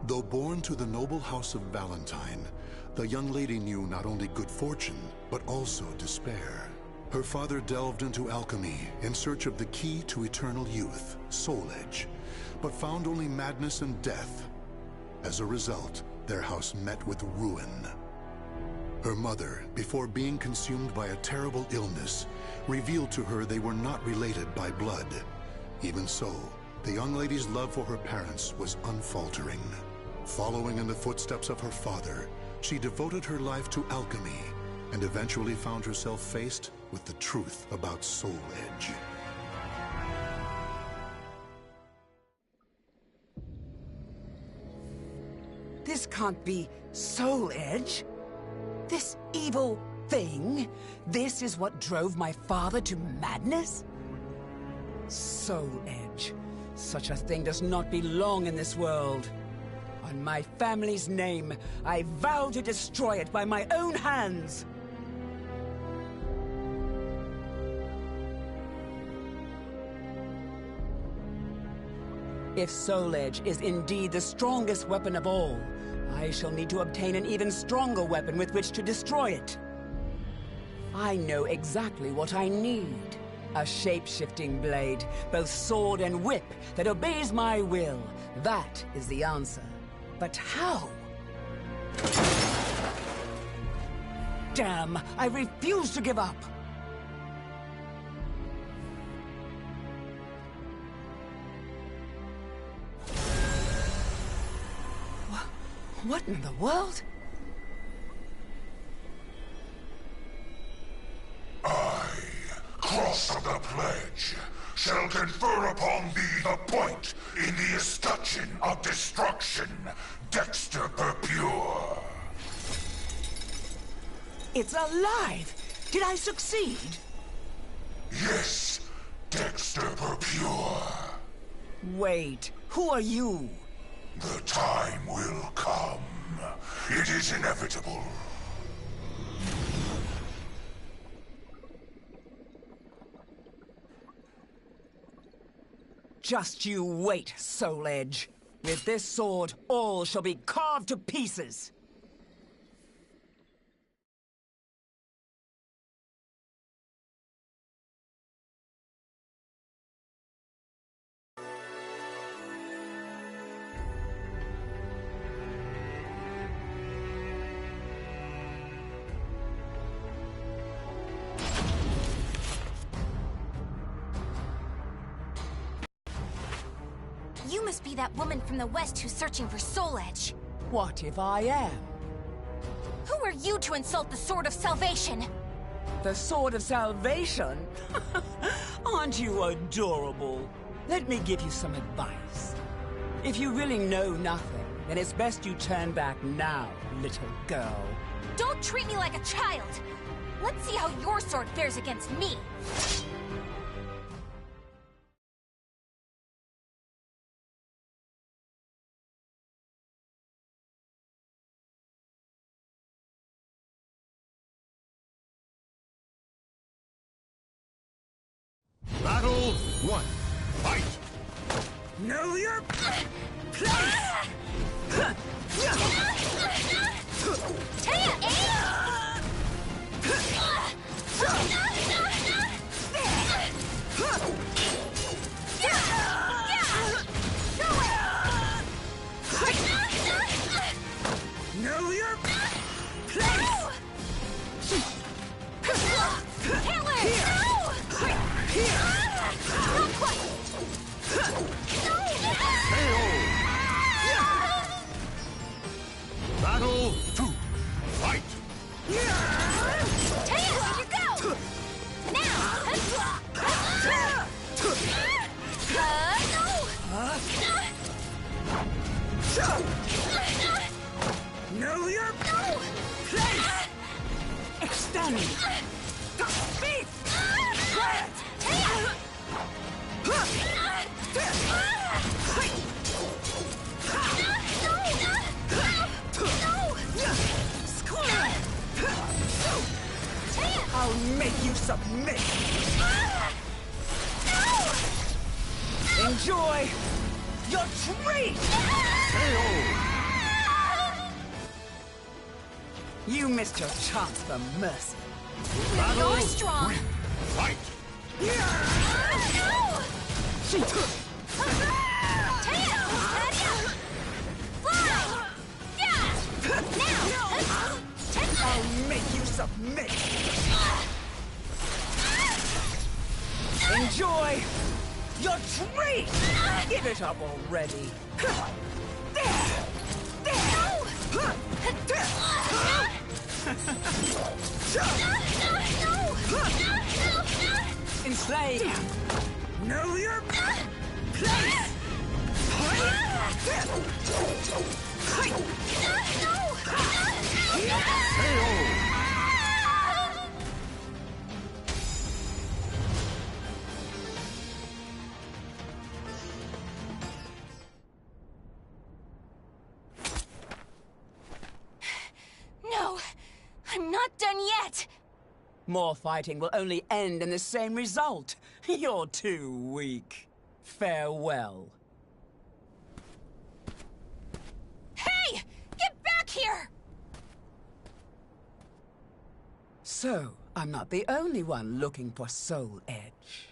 Though born to the noble house of Valentine, the young lady knew not only good fortune, but also despair. Her father delved into alchemy in search of the key to eternal youth, Soul Edge, but found only madness and death. As a result, their house met with ruin. Her mother, before being consumed by a terrible illness, revealed to her they were not related by blood. Even so, the young lady's love for her parents was unfaltering. Following in the footsteps of her father, she devoted her life to alchemy and eventually found herself faced with the truth about Soul Edge. This can't be Soul Edge. This evil thing? This is what drove my father to madness? Soul Edge. Such a thing does not belong in this world. On my family's name, I vow to destroy it by my own hands. If Soul Edge is indeed the strongest weapon of all, I shall need to obtain an even stronger weapon with which to destroy it. I know exactly what I need. A shape-shifting blade, both sword and whip, that obeys my will. That is the answer. But how? Damn! I refuse to give up! What in the world? I, Cross of the Pledge, shall confer upon thee the point in the escutcheon of destruction, Dexter Pure. It's alive! Did I succeed? Yes, Dexter Pure. Wait, who are you? The time will come. It is inevitable. Just you wait, Soul Edge. With this sword, all shall be carved to pieces. You must be that woman from the West who's searching for Soul Edge. What if I am? Who are you to insult the Sword of Salvation? The Sword of Salvation? Aren't you adorable? Let me give you some advice. If you really know nothing, then it's best you turn back now, little girl. Don't treat me like a child! Let's see how your sword fares against me! Battle 1. Fight! Know your place! Taya, Know your place! Battle 2. Fight! Taya, here you go! Know your place! Extend! Beat! Quiet! I'll make you submit! Enjoy your treat! KO! You missed your chance for mercy. You're strong! Fight! No! I'll make you submit! Enjoy your treat! Give it up already! Enslave! Know your place! No, I'm not done yet! More fighting will only end in the same result. You're too weak. Farewell. Hey! Get back here! So, I'm not the only one looking for Soul Edge.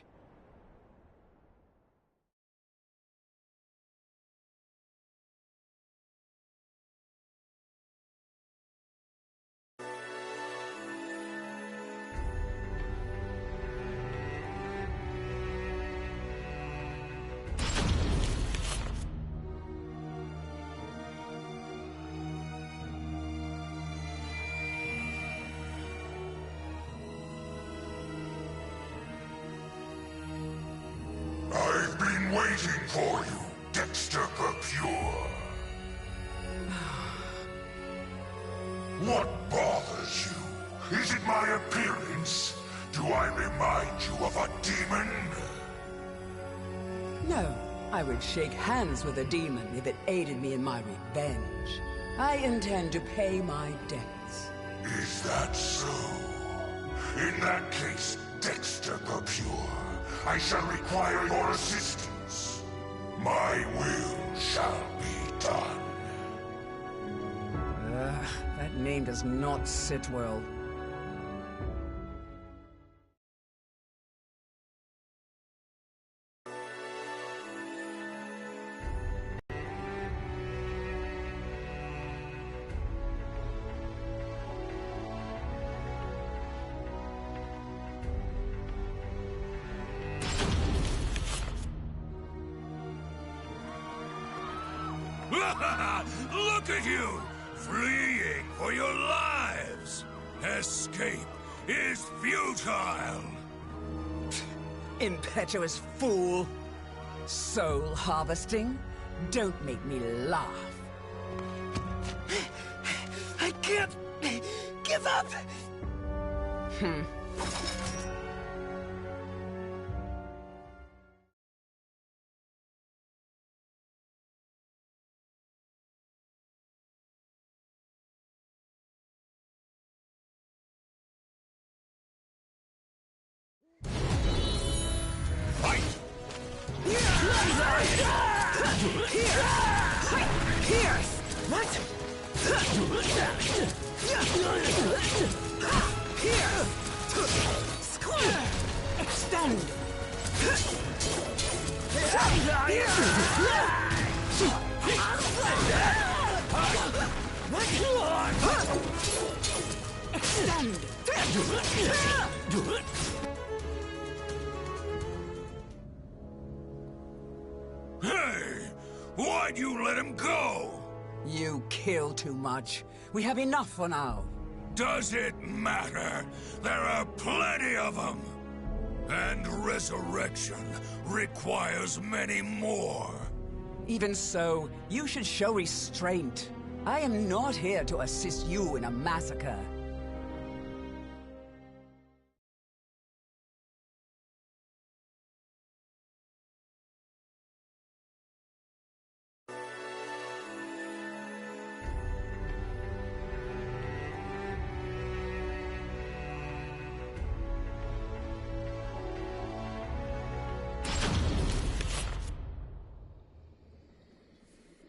I've been waiting for you, Dexter Pure. What bothers you? Is it my appearance? Do I remind you of a demon? No, I would shake hands with a demon if it aided me in my revenge. I intend to pay my debts. Is that so? In that case, Dexter Pure, I shall require your assistance. My will shall be done. That name does not sit well. Look at you! Fleeing for your lives! Escape is futile! Impetuous fool! Soul harvesting? Don't make me laugh. I can't give up! Here! What? Here! Square! Extend! Extend! Hey! Why'd you let him go? You kill too much. We have enough for now. Does it matter? There are plenty of them! And resurrection requires many more. Even so, you should show restraint. I am not here to assist you in a massacre.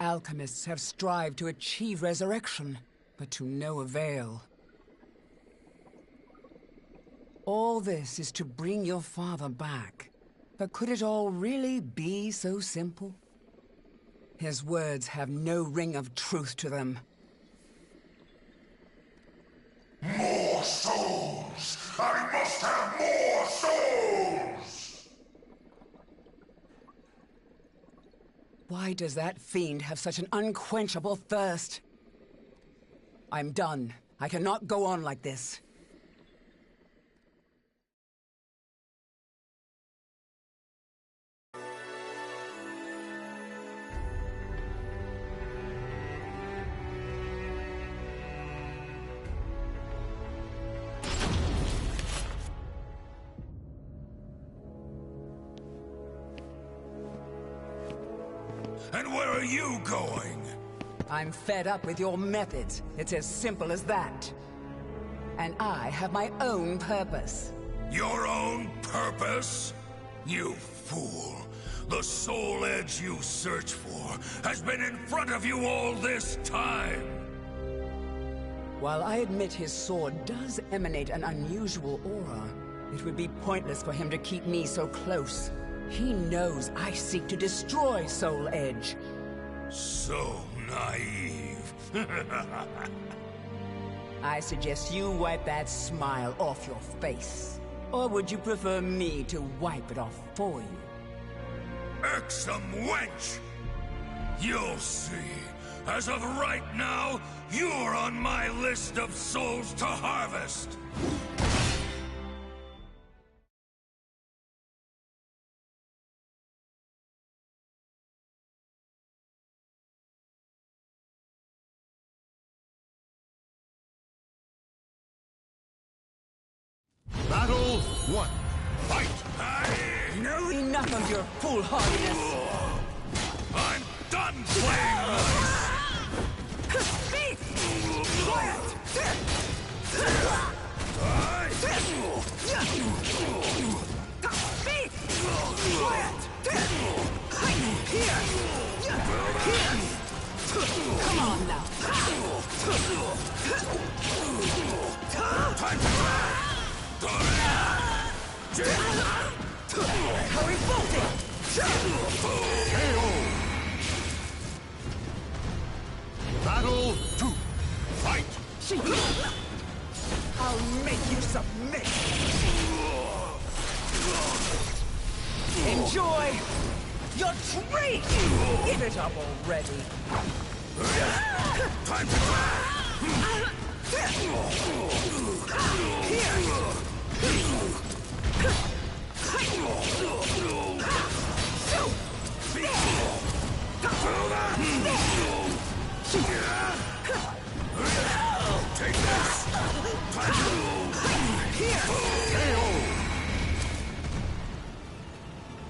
Alchemists have strived to achieve resurrection, but to no avail. All this is to bring your father back. But could it all really be so simple? His words have no ring of truth to them. More souls! I must have more souls! Why does that fiend have such an unquenchable thirst? I'm done. I cannot go on like this. And where are you going? I'm fed up with your methods. It's as simple as that. And I have my own purpose. Your own purpose? You fool. The soul edge you search for has been in front of you all this time. While I admit his sword does emanate an unusual aura, it would be pointless for him to keep me so close. He knows I seek to destroy Soul Edge. So naive. I suggest you wipe that smile off your face. Or would you prefer me to wipe it off for you? Irksome wench! You'll see. As of right now, you're on my list of souls to harvest. Battle 1. Fight! No, enough of your foolhardiness! I'm done playing nice! Beat! Quiet! Beat! Quiet! Here! Here! Come on now! Time to run! How revolting! Battle 2. Fight! I'll make you submit! Enjoy your treat! Give it up already! Time to run! Take this!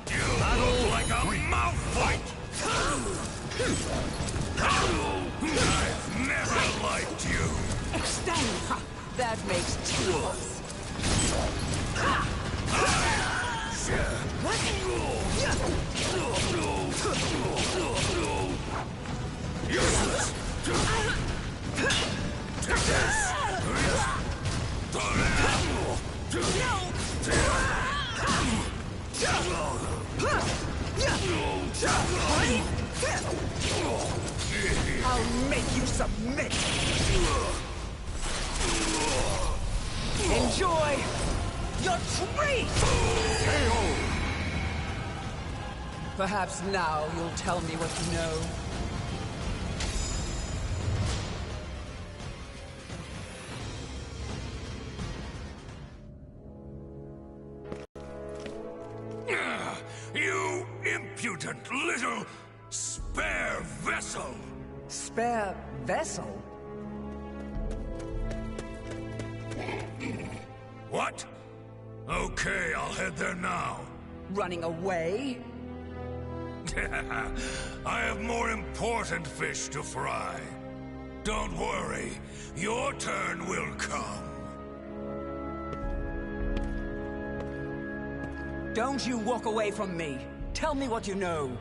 You look like a mouth fight! I've never liked you! Extend! That makes two of us. Useless! Take this! I'll make you submit! Enjoy your treat! Perhaps now you'll tell me what you know. You impudent little spare vessel! Spare vessel? What? Okay, I'll head there now. Running away? I have more important fish to fry. Don't worry, your turn will come. Don't you walk away from me. Tell me what you know.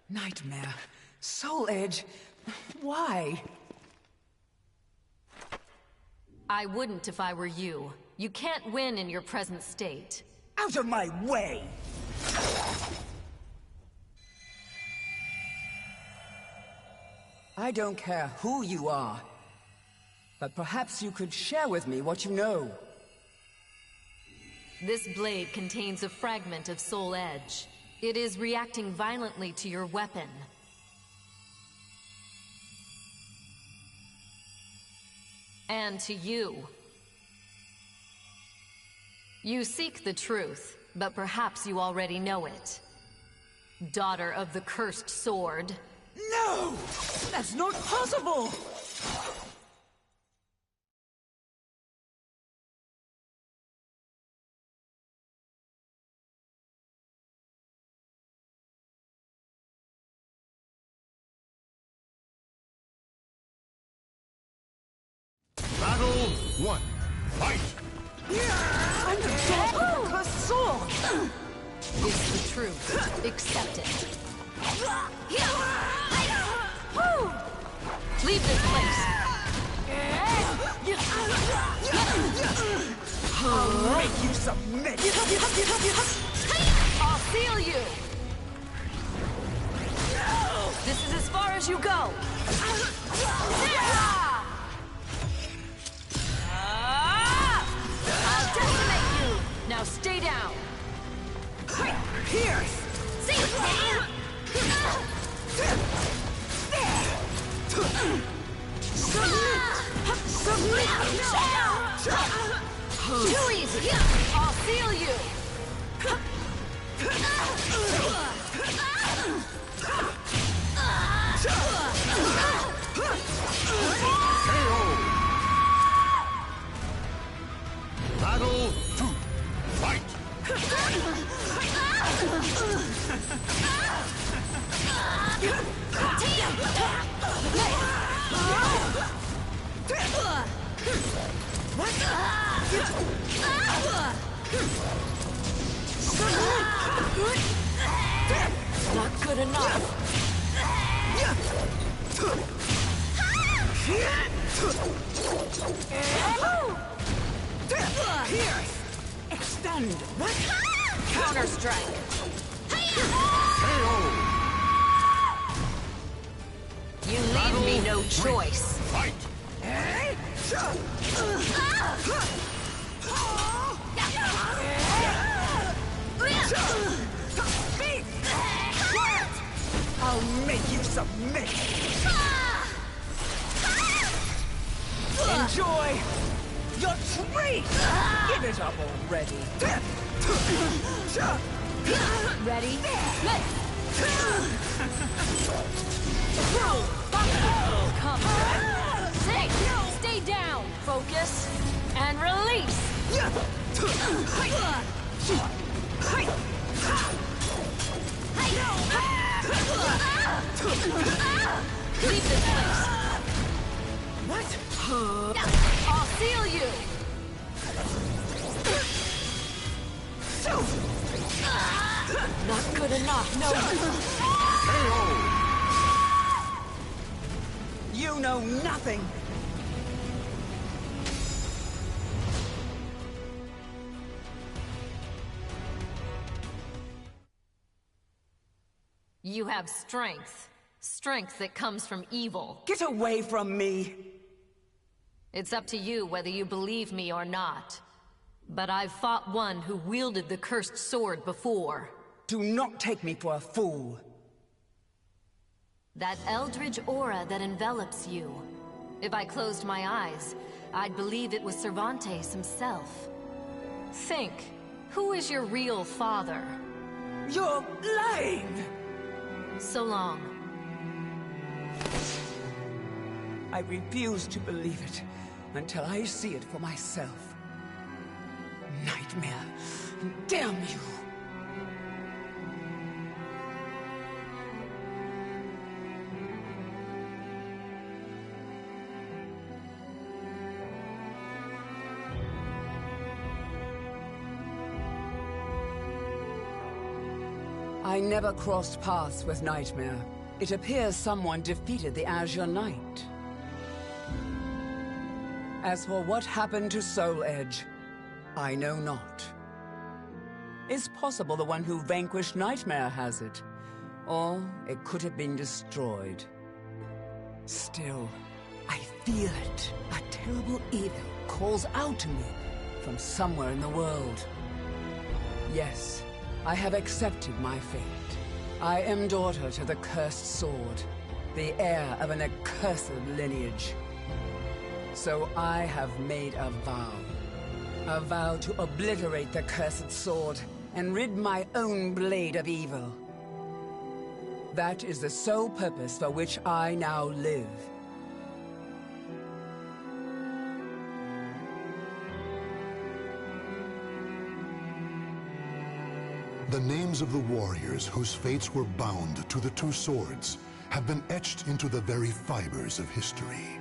Nightmare. Soul Edge. Why? I wouldn't if I were you. You can't win in your present state. Out of my way! I don't care who you are, but perhaps you could share with me what you know. This blade contains a fragment of Soul Edge. It is reacting violently to your weapon. And to you. You seek the truth, but perhaps you already know it. Daughter of the cursed sword. No! That's not possible! Battle 1. Fight! I'm the daughter of the cursed sword! It's the truth. Accept it. Leave this place! I'll make you submit! I'll seal you! This is as far as you go! I'll decimate you! Now stay down! Pierce! Submit! Too easy! I'll seal you! Battle 2. Fight! Not good enough! Pierce! Extend! What? Counter-strike! You leave me no choice! Fight! I'll make you submit! Enjoy your treat! Give it up already! Ready? Come on! Stay down! Focus! And release! Leave this place! What? I'll seal you! Not good enough, no. You know nothing! You have strength. Strength that comes from evil. Get away from me! It's up to you whether you believe me or not. But I've fought one who wielded the cursed sword before. Do not take me for a fool. That eldritch aura that envelops you. If I closed my eyes, I'd believe it was Cervantes himself. Think, who is your real father? You're lying! So long. I refuse to believe it until I see it for myself. Nightmare! Damn you! I never crossed paths with Nightmare. It appears someone defeated the Azure Knight. As for what happened to Soul Edge, I know not. It's possible the one who vanquished Nightmare has it, or it could have been destroyed. Still, I feel it. A terrible evil calls out to me from somewhere in the world. Yes, I have accepted my fate. I am daughter to the cursed sword, the heir of an accursed lineage. So I have made a vow to obliterate the cursed sword and rid my own blade of evil. That is the sole purpose for which I now live. The names of the warriors whose fates were bound to the two swords have been etched into the very fibers of history.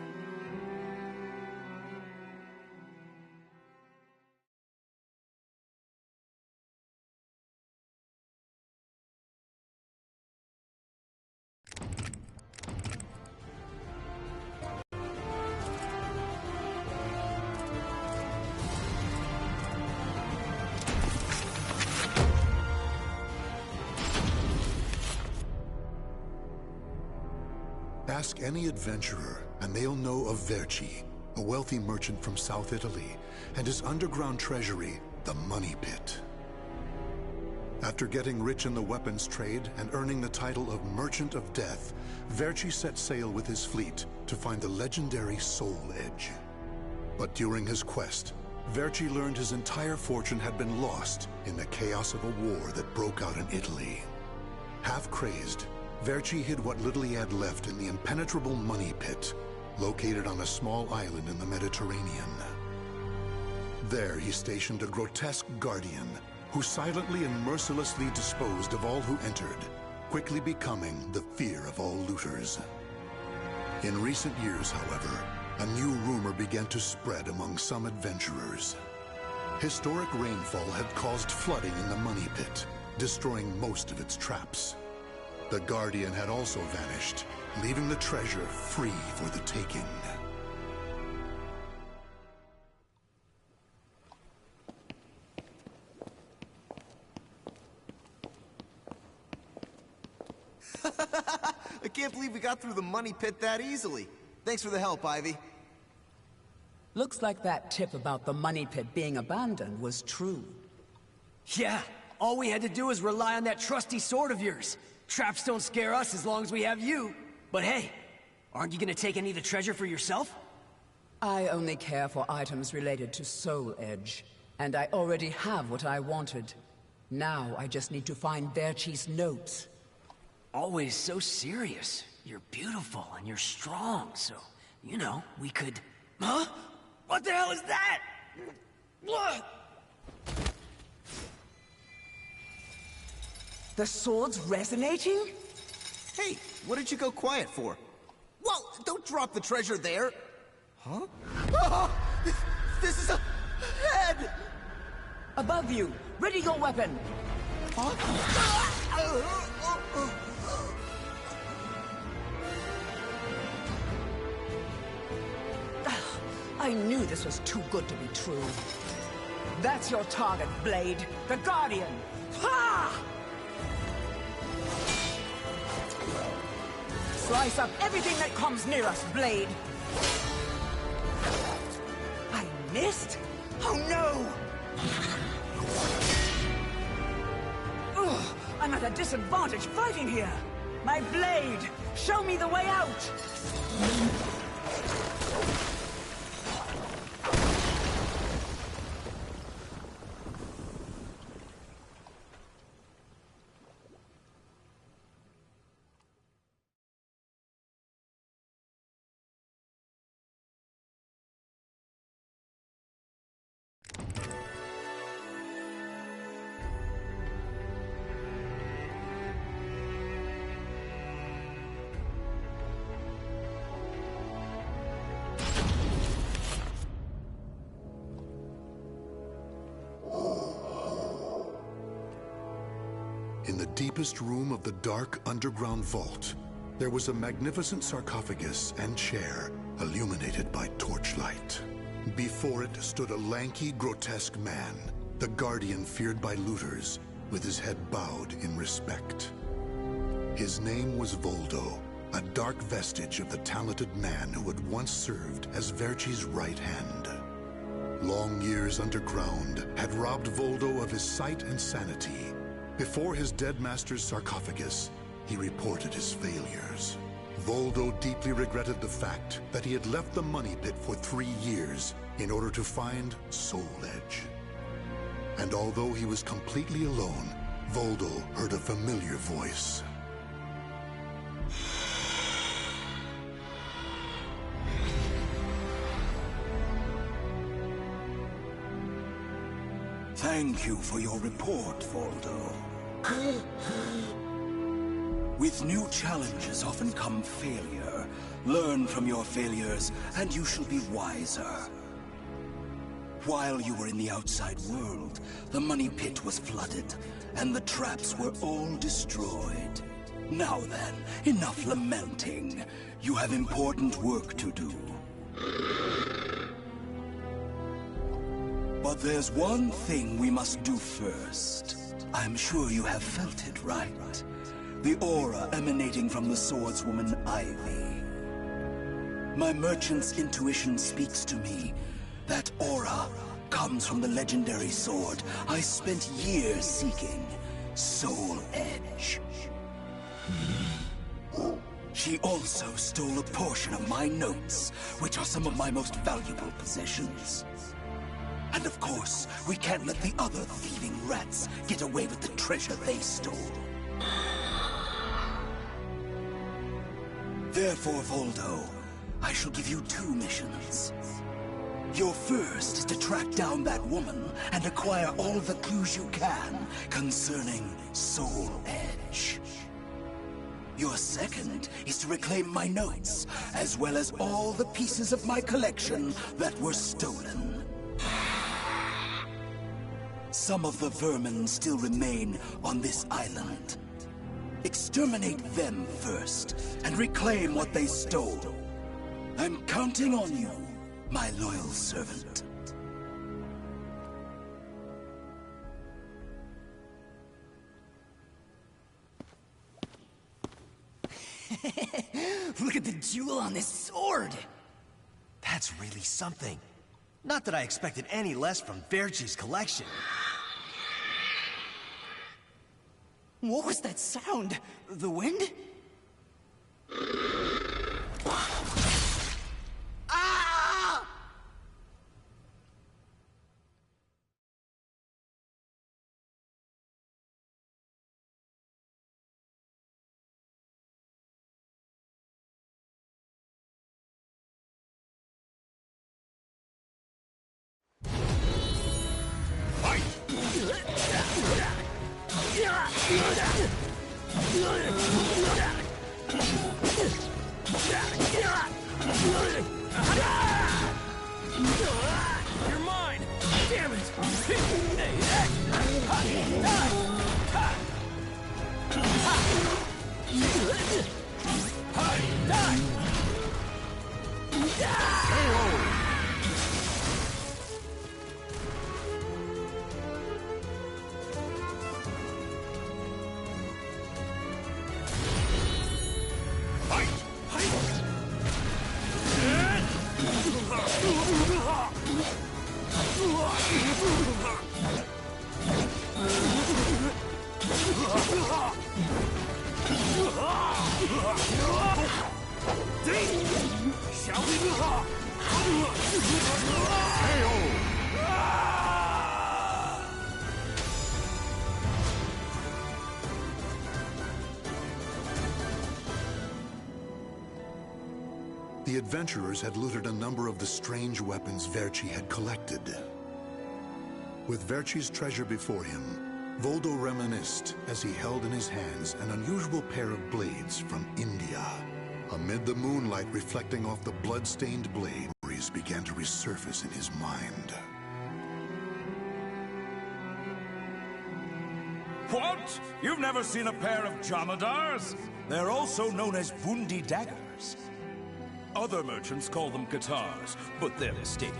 Ask any adventurer, and they'll know of Verci, a wealthy merchant from South Italy, and his underground treasury, the Money Pit. After getting rich in the weapons trade and earning the title of Merchant of Death, Verci set sail with his fleet to find the legendary Soul Edge. But during his quest, Verci learned his entire fortune had been lost in the chaos of a war that broke out in Italy. Half crazed, Verci hid what little he had left in the impenetrable Money Pit, located on a small island in the Mediterranean. There he stationed a grotesque guardian, who silently and mercilessly disposed of all who entered, quickly becoming the fear of all looters. In recent years, however, a new rumor began to spread among some adventurers. Historic rainfall had caused flooding in the Money Pit, destroying most of its traps. The Guardian had also vanished, leaving the treasure free for the taking. I can't believe we got through the Money Pit that easily. Thanks for the help, Ivy. Looks like that tip about the Money Pit being abandoned was true. Yeah, all we had to do was rely on that trusty sword of yours. Traps don't scare us as long as we have you. But hey, aren't you gonna take any of the treasure for yourself? I only care for items related to Soul Edge, and I already have what I wanted. Now I just need to find Verci's notes. Always so serious. You're beautiful and you're strong, so, you know, we could... Huh? What the hell is that? The sword's resonating? Hey, what did you go quiet for? Whoa, don't drop the treasure there! Huh? Oh, this is a head! Above you! Ready your weapon! Huh? I knew this was too good to be true. That's your target, Blade. The Guardian! Ha! Slice up everything that comes near us, Blade! I missed? Oh no! Ugh, I'm at a disadvantage fighting here! My blade! Show me the way out! In the deepest room of the dark underground vault, there was a magnificent sarcophagus and chair illuminated by torchlight. Before it stood a lanky, grotesque man, the guardian feared by looters, with his head bowed in respect. His name was Voldo, a dark vestige of the talented man who had once served as Verci's right hand. Long years underground had robbed Voldo of his sight and sanity. Before his dead master's sarcophagus, he reported his failures. Voldo deeply regretted the fact that he had left the money pit for 3 years in order to find Soul Edge. And although he was completely alone, Voldo heard a familiar voice. Thank you for your report, Voldo. With new challenges often come failure. Learn from your failures, and you shall be wiser. While you were in the outside world, the money pit was flooded, and the traps were all destroyed. Now then, enough lamenting. You have important work to do. But there's one thing we must do first. I'm sure you have felt it, right? The aura emanating from the swordswoman Ivy. My merchant's intuition speaks to me. That aura comes from the legendary sword I spent years seeking, Soul Edge. She also stole a portion of my notes, which are some of my most valuable possessions. And of course, we can't let the other thieving rats get away with the treasure they stole. Therefore, Voldo, I shall give you 2 missions. Your first is to track down that woman and acquire all the clues you can concerning Soul Edge. Your second is to reclaim my notes, as well as all the pieces of my collection that were stolen. Some of the vermin still remain on this island. Exterminate them first, and reclaim what they stole. I'm counting on you, my loyal servant. Look at the jewel on this sword! That's really something. Not that I expected any less from Verci's collection. What was that sound? The wind? Ah! You're mine! Damn it! The adventurers had looted a number of the strange weapons Verci had collected. With Verci's treasure before him, Voldo reminisced as he held in his hands an unusual pair of blades from India. Amid the moonlight reflecting off the blood-stained blade, memories began to resurface in his mind. What? You've never seen a pair of Jamadars? They're also known as Bundi daggers. Other merchants call them guitars, but they're mistaken.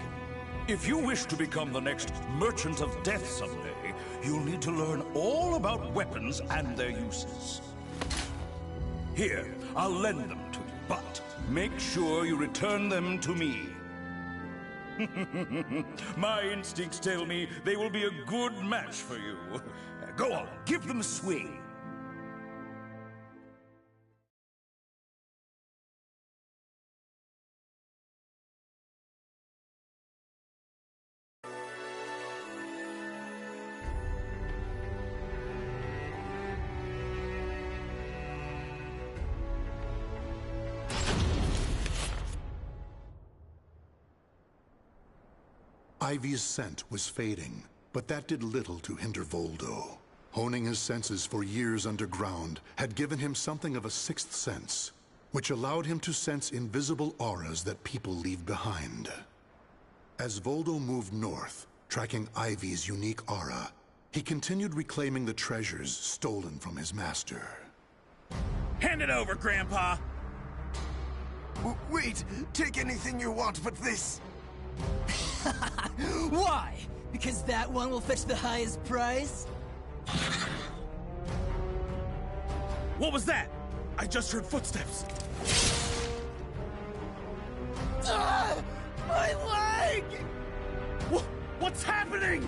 If you wish to become the next Merchant of Death someday, you'll need to learn all about weapons and their uses. Here, I'll lend them to you, but make sure you return them to me. My instincts tell me they will be a good match for you. Go on, give them a swing. Ivy's scent was fading, but that did little to hinder Voldo. Honing his senses for years underground had given him something of a sixth sense, which allowed him to sense invisible auras that people leave behind. As Voldo moved north, tracking Ivy's unique aura, he continued reclaiming the treasures stolen from his master. Hand it over, Grandpa! Wait! Take anything you want but this! Why? Because that one will fetch the highest price? What was that? I just heard footsteps. My leg! What's happening?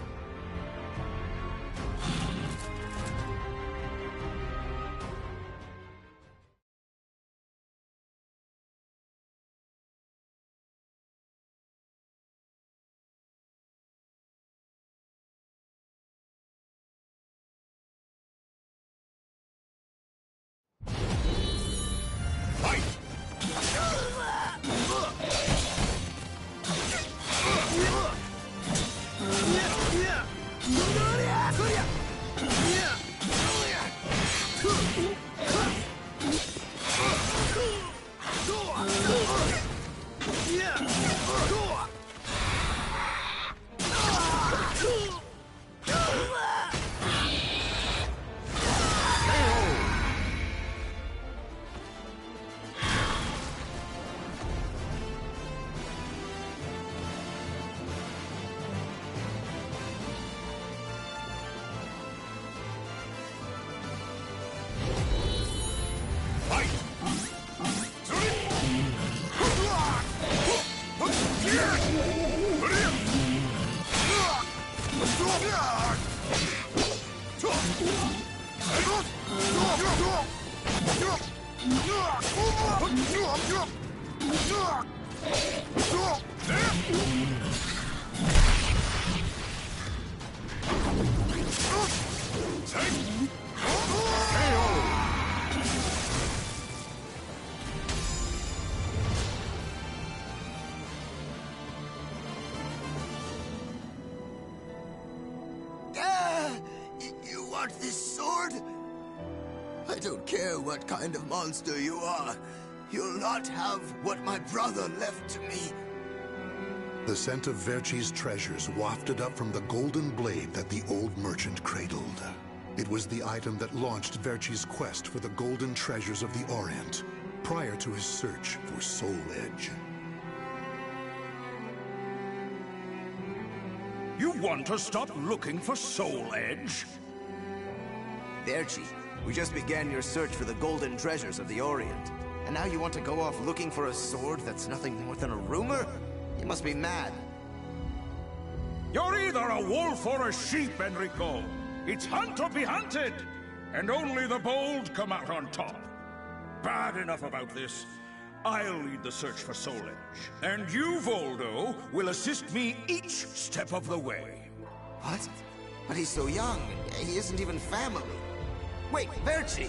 You want this sword? I don't care what kind of monster you are. You'll not have what my brother left to me. The scent of Verci's treasures wafted up from the golden blade that the old merchant cradled. It was the item that launched Verci's quest for the golden treasures of the Orient, prior to his search for Soul Edge. You want to stop looking for Soul Edge? Verci, we just began your search for the golden treasures of the Orient. And now you want to go off looking for a sword that's nothing more than a rumor? You must be mad. You're either a wolf or a sheep, Enrico. It's hunt or be hunted. And only the bold come out on top. Bad enough about this. I'll lead the search for Soul Edge. And you, Voldo, will assist me each step of the way. What? But he's so young. He isn't even family. Wait, Verci!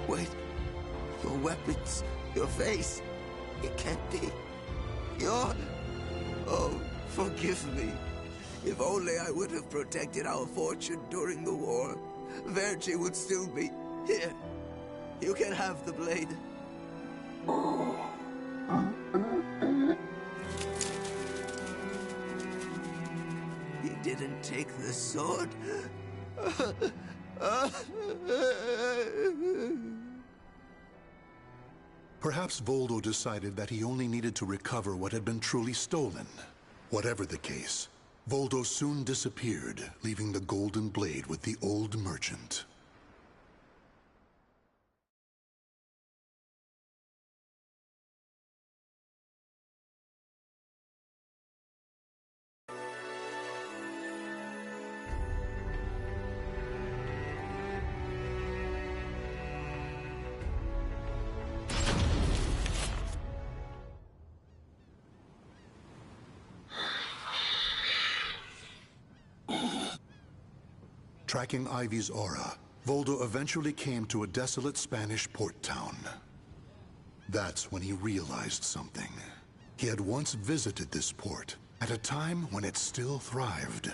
Wait. Your weapons, your face. It can't be. You're... Oh, forgive me. If only I would have protected our fortune during the war, Verci would still be here. You can have the blade. take the sword. Perhaps Voldo decided that he only needed to recover what had been truly stolen. Whatever the case, Voldo soon disappeared, leaving the golden blade with the old merchant. Tracking Ivy's aura, Voldo eventually came to a desolate Spanish port town. That's when he realized something. He had once visited this port, at a time when it still thrived.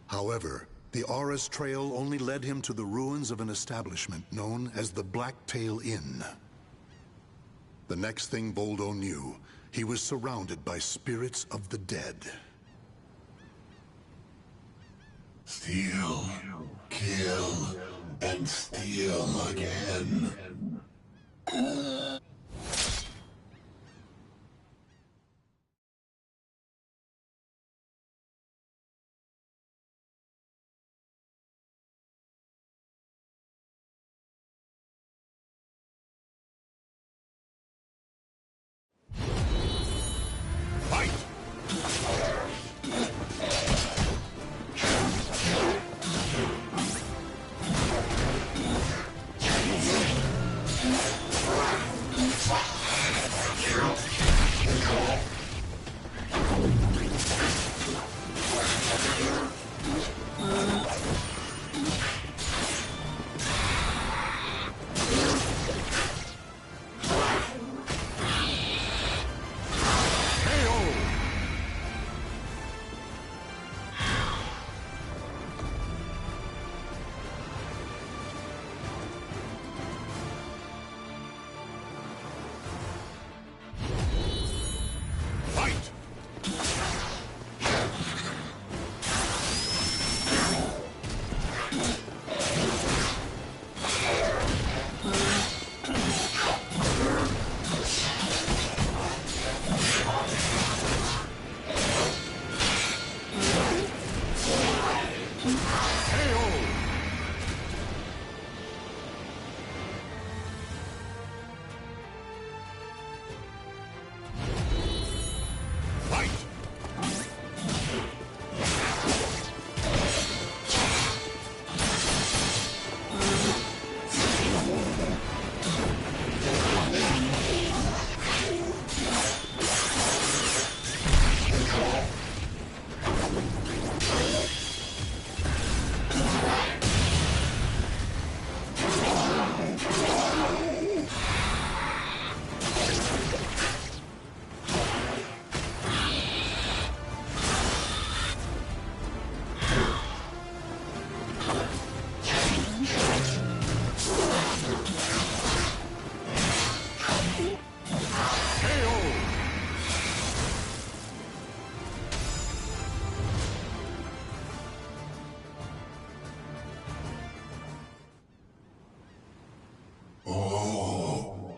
However, the aura's trail only led him to the ruins of an establishment known as the Blacktail Inn. The next thing Voldo knew, he was surrounded by spirits of the dead. Steal, kill, and steal again.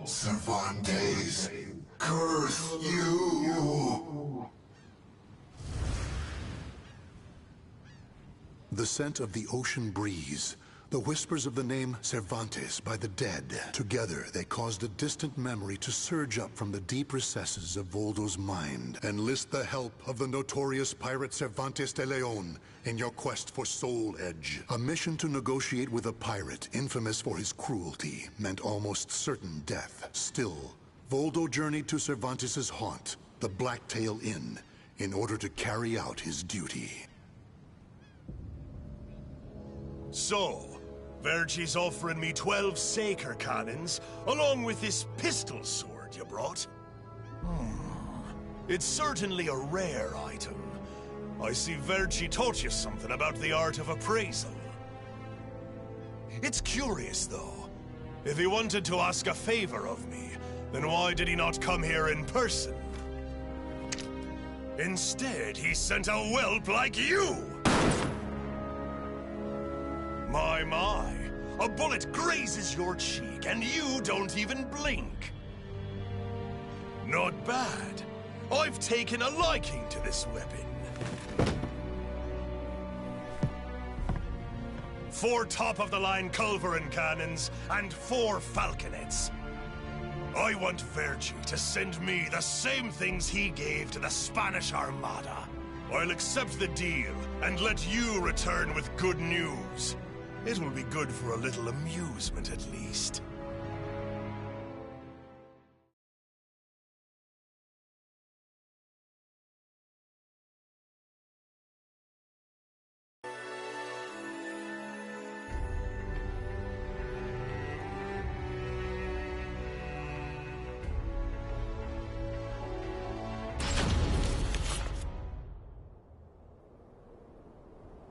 Cervantes, curse you! The scent of the ocean breeze, the whispers of the name Cervantes by the dead. Together, they caused a distant memory to surge up from the deep recesses of Voldo's mind. Enlist the help of the notorious pirate Cervantes de Leon in your quest for Soul Edge. A mission to negotiate with a pirate infamous for his cruelty meant almost certain death. Still, Voldo journeyed to Cervantes' haunt, the Blacktail Inn, in order to carry out his duty. So, Vergie's offering me 12 Saker cannons, along with this pistol sword you brought. It's certainly a rare item. I see Vergie taught you something about the art of appraisal. It's curious, though. If he wanted to ask a favor of me, then why did he not come here in person? Instead, he sent a whelp like you! My. A bullet grazes your cheek, and you don't even blink. Not bad. I've taken a liking to this weapon. 4 top-of-the-line culverin cannons, and 4 falconets. I want Verci to send me the same things he gave to the Spanish Armada. I'll accept the deal, and let you return with good news. It will be good for a little amusement, at least.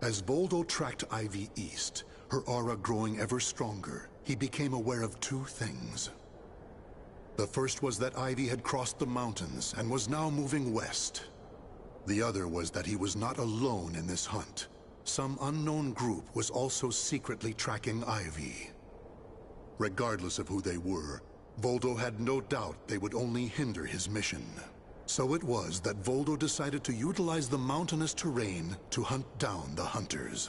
As Voldo tracked Ivy east, her aura growing ever stronger, he became aware of 2 things. The first was that Ivy had crossed the mountains and was now moving west. The other was that he was not alone in this hunt. Some unknown group was also secretly tracking Ivy. Regardless of who they were, Voldo had no doubt they would only hinder his mission. So it was that Voldo decided to utilize the mountainous terrain to hunt down the hunters.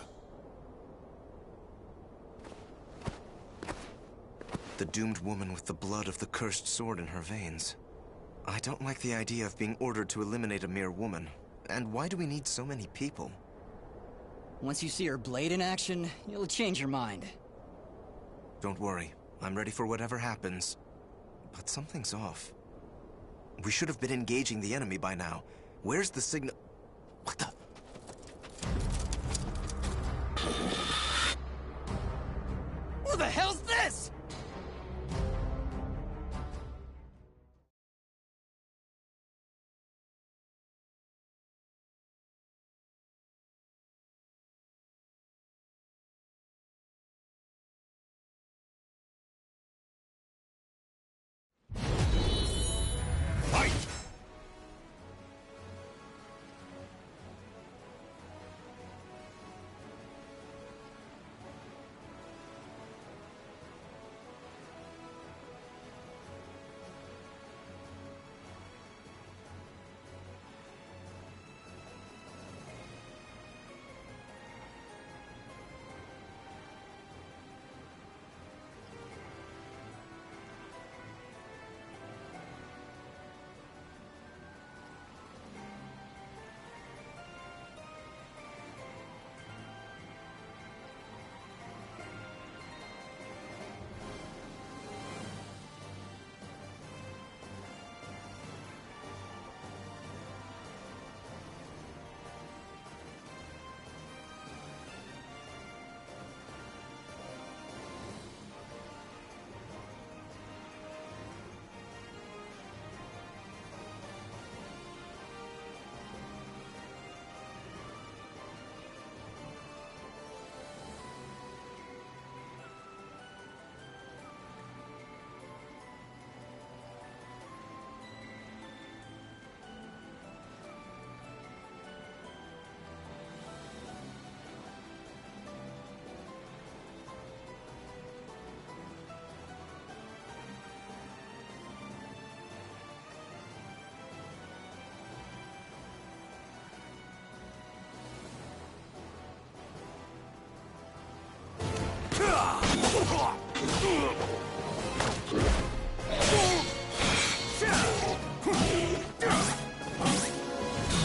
The doomed woman with the blood of the cursed sword in her veins. I don't like the idea of being ordered to eliminate a mere woman. And why do we need so many people? Once you see her blade in action, you'll change your mind. Don't worry. I'm ready for whatever happens. But something's off. We should have been engaging the enemy by now. Where's the signal? What the? Who the hell's this?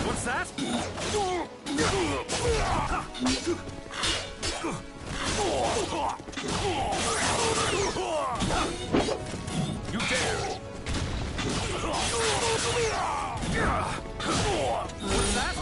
What's that? You dare! What's that?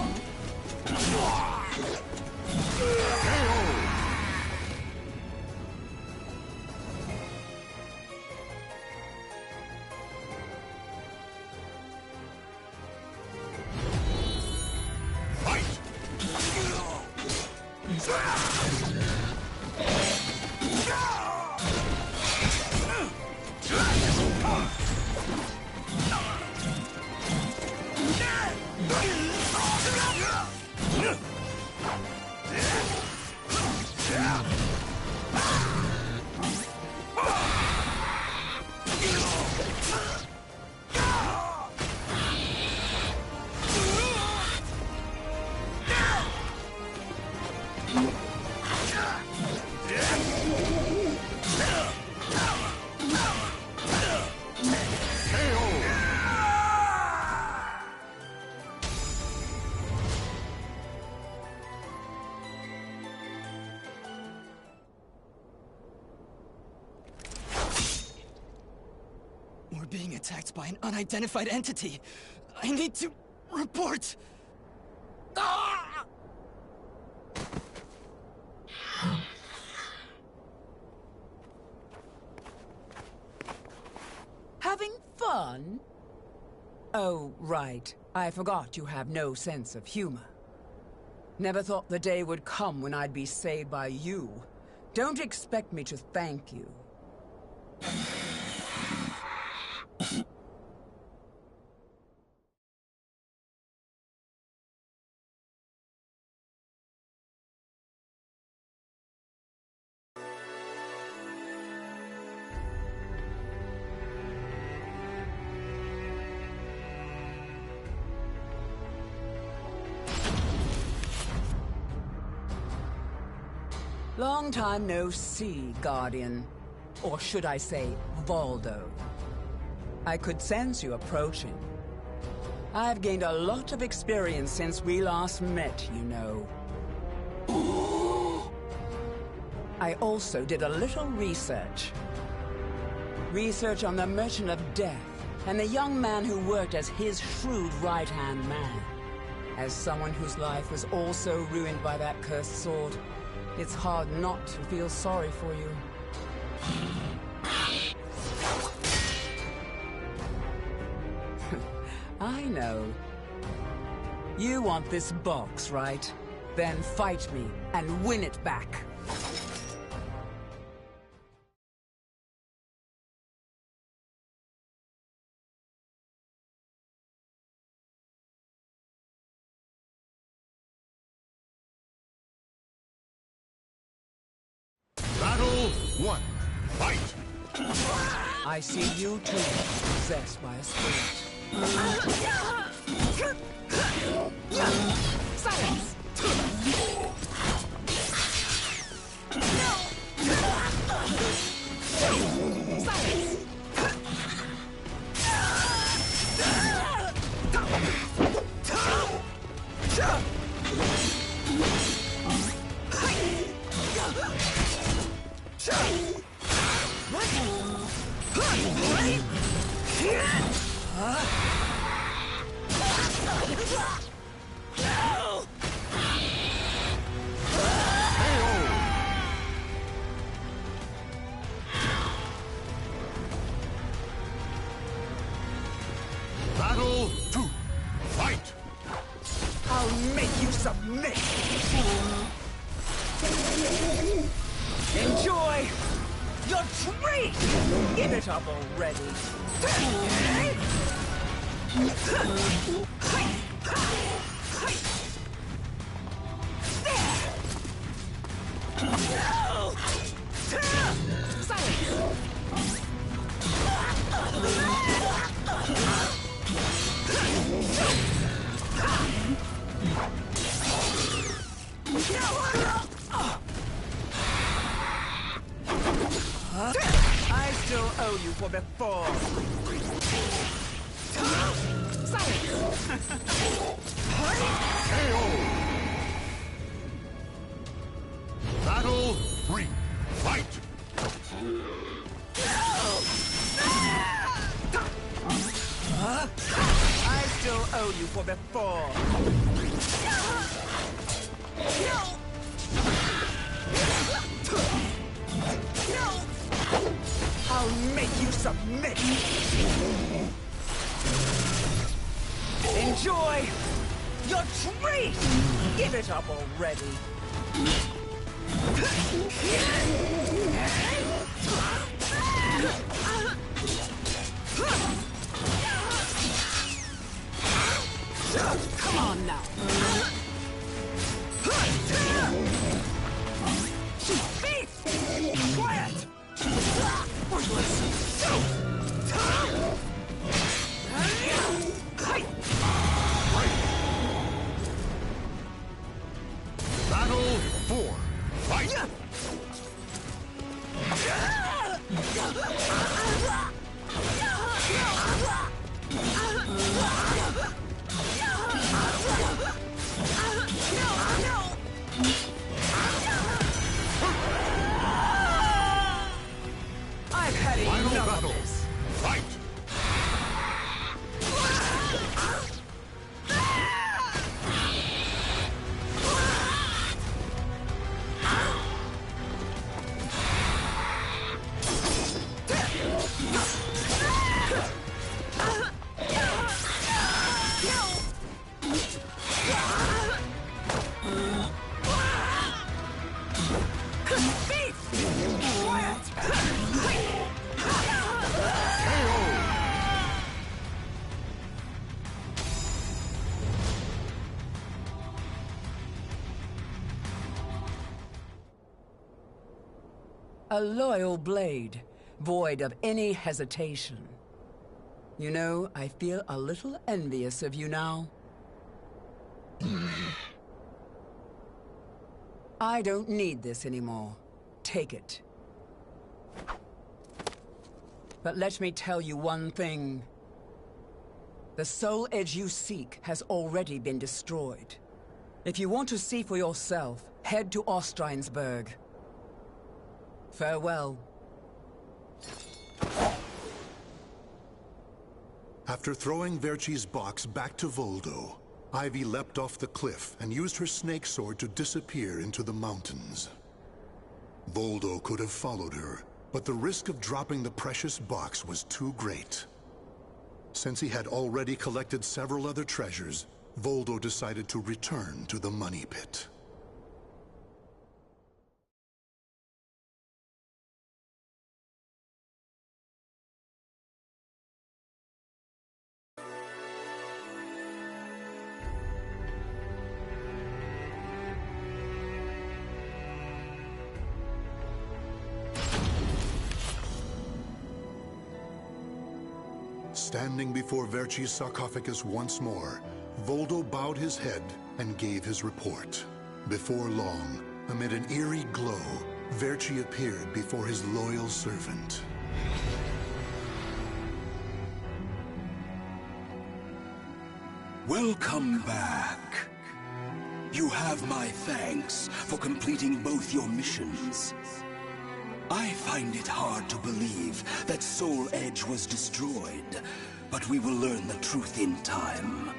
being attacked by an unidentified entity. I need to report. Ah! Having fun? Oh, right. I forgot you have no sense of humor. Never thought the day would come when I'd be saved by you. Don't expect me to thank you. Long time no see, Guardian. Or should I say, Valdo. I could sense you approaching. I've gained a lot of experience since we last met, you know. I also did a little research. Research on the Merchant of Death, and the young man who worked as his shrewd right-hand man. As someone whose life was also ruined by that cursed sword, it's hard not to feel sorry for you. I know. You want this box, right? Then fight me and win it back. Battle 1. Fight! I see you too, possessed by a spirit. Silence! Battle 2. Fight! I'll make you submit! Enjoy your treat! Give it up already! I still owe you for before. Battle 3. Fight! I still owe you for before. I'll make you submit. Enjoy your treat. Give it up already. Come on now. Beast! Quiet! Battle 4. Fight! A loyal blade, void of any hesitation. You know, I feel a little envious of you now. I don't need this anymore. Take it. But let me tell you one thing. The soul edge you seek has already been destroyed. If you want to see for yourself, head to Ostreinsburg. Farewell. After throwing Verci's box back to Voldo, Ivy leapt off the cliff and used her snake sword to disappear into the mountains. Voldo could have followed her, but the risk of dropping the precious box was too great. Since he had already collected several other treasures, Voldo decided to return to the money pit. Standing before Verci's sarcophagus once more, Voldo bowed his head and gave his report. Before long, amid an eerie glow, Verci appeared before his loyal servant. Welcome back. You have my thanks for completing both your missions. I find it hard to believe that Soul Edge was destroyed, but we will learn the truth in time.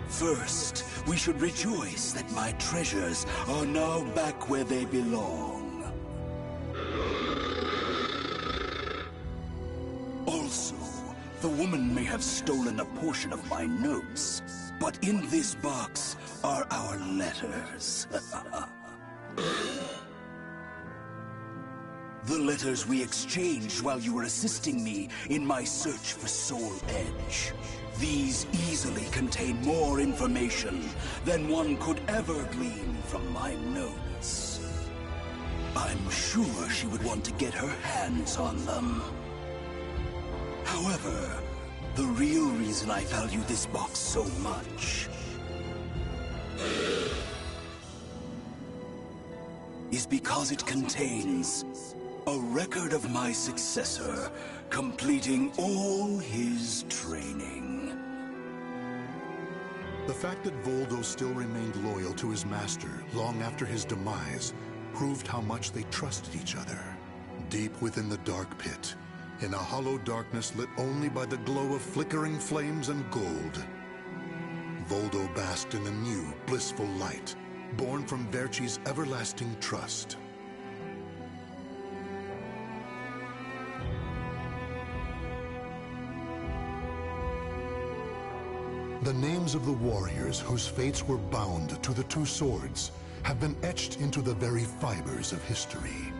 First, we should rejoice that my treasures are now back where they belong. Also, the woman may have stolen a portion of my notes, but in this box are our letters. The letters we exchanged while you were assisting me in my search for Soul Edge. These easily contain more information than one could ever glean from my notes. I'm sure she would want to get her hands on them. However, the real reason I value this box so much is because it contains a record of my successor completing all his training. The fact that Voldo still remained loyal to his master long after his demise proved how much they trusted each other. Deep within the dark pit, in a hollow darkness lit only by the glow of flickering flames and gold, Voldo basked in a new, blissful light, born from Verci's everlasting trust. The names of the warriors whose fates were bound to the two swords have been etched into the very fibers of history.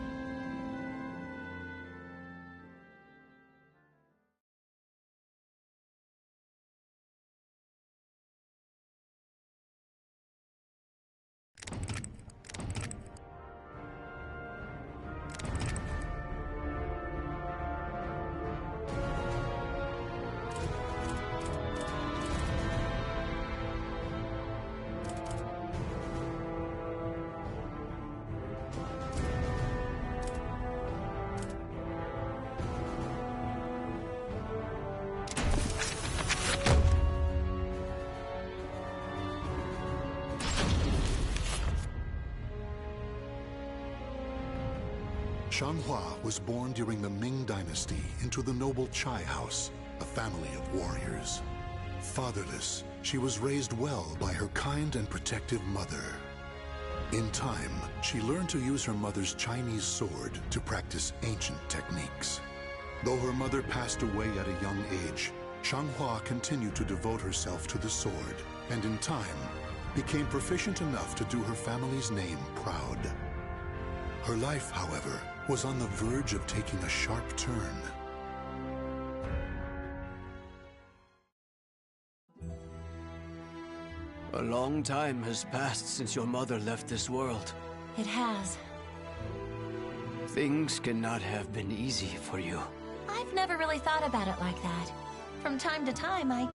Shanghua was born during the Ming Dynasty into the noble Chai House, a family of warriors. Fatherless, she was raised well by her kind and protective mother. In time, she learned to use her mother's Chinese sword to practice ancient techniques. Though her mother passed away at a young age, Shanghua continued to devote herself to the sword, and in time, became proficient enough to do her family's name proud. Her life, however, was on the verge of taking a sharp turn. A long time has passed since your mother left this world. It has. Things cannot have been easy for you. I've never really thought about it like that. From time to time, I